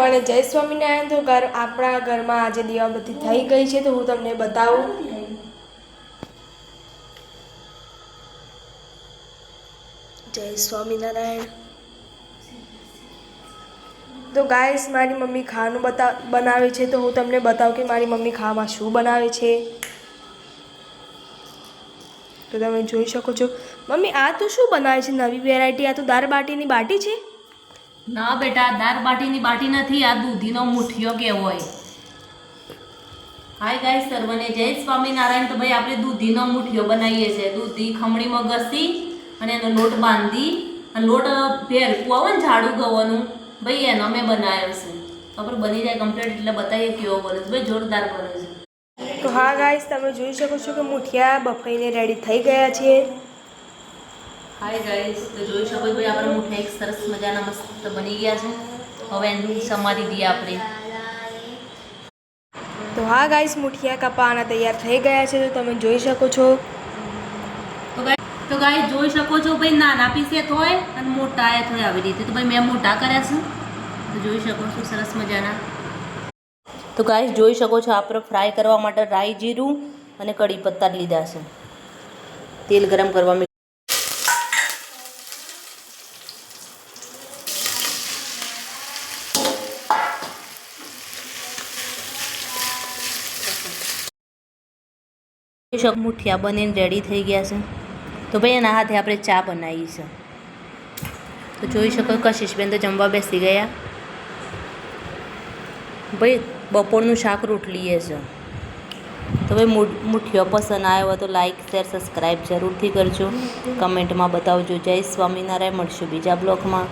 બધાને જય સ્વામિનારાયણ। તો આપણા ઘરમાં આજે દીવાબત્તી થઈ ગઈ છે, તો હું તમને બતાવું। જય સ્વામિનારાયણ। તો ગાઈસ મારી મમ્મી ખાવાનું બનાવે છે, તો હું તમને બતાવું કે મારી મમ્મી ખાવામાં શું બનાવે છે। તો તમે જોઈ શકો છો। મમ્મી આ તો શું બનાવે છે? નવી વેરાયટી? આ તો દાળ બાટીની બાટી છે। ના બેટા, દાળ બાટીની બાટી નથી, આ દૂધીનો મુઠિયો કહેવાય। હાય ગાઈસ, સર્વને જય સ્વામિનારાયણ। તો ભાઈ આપણે દૂધીનો મુઠિયો બનાવીએ છીએ। દૂધી ખમણીમાં ઘસી અને એનો લોટ બાંધી અને લોટ ભેરકું આવે ને ઝાડુ ગવાનું, ભાઈ એનો મેં બનાવ્યો છે। તો આપણે બની જાય કમ્પ્લીટ એટલે બતાવીએ કેવો બને છે। ભાઈ જોરદાર બને છે। તો હા ગાઈસ, તમે જોઈ શકો છો કે મુઠિયા બફાઈને રેડી થઈ ગયા છે। હાય ગાઈસ, તો જોઈ શકો છો ભાઈ આપણે મુઠિયા એક સરસ મજાના મસ્ત બની ગયા છે। હવે એનું સમારી દઈએ આપણે। તો હા ગાઈસ, મુઠિયા કપાવાના તૈયાર થઈ ગયા છે, તો તમે જોઈ શકો છો। તો ગાઈસ જોઈ શકો છો ભાઈ, નાના પીસે થોય અને મોટા એ થોય આવી રીતે। તો ભાઈ મેં મોટા કર્યા છે, તો જોઈ શકો છો સરસ મજાના। તો ગાઈસ જોઈ શકો છો આપણે ફ્રાય કરવા માટે રાઈ, જીરું અને કડી પત્તા લીધા છે। તેલ ગરમ કરવા મુઠિયા બનીને રેડી થઈ ગયા છે। તો ભાઈ એના હાથે આપણે ચા બનાવી છે। તો જોઈ શકો કશિશબેન તો જમવા બેસી ગયા। ભાઈ બપોરનું શાક રોટલી છે। તો ભાઈ મુઠિયો પસંદ આવ્યો હોય તો લાઈક, શેર, સબસ્ક્રાઈબ જરૂરથી કરજો। કમેન્ટમાં બતાવજો। જય સ્વામિનારાયણ। મળશું બીજા બ્લોગમાં।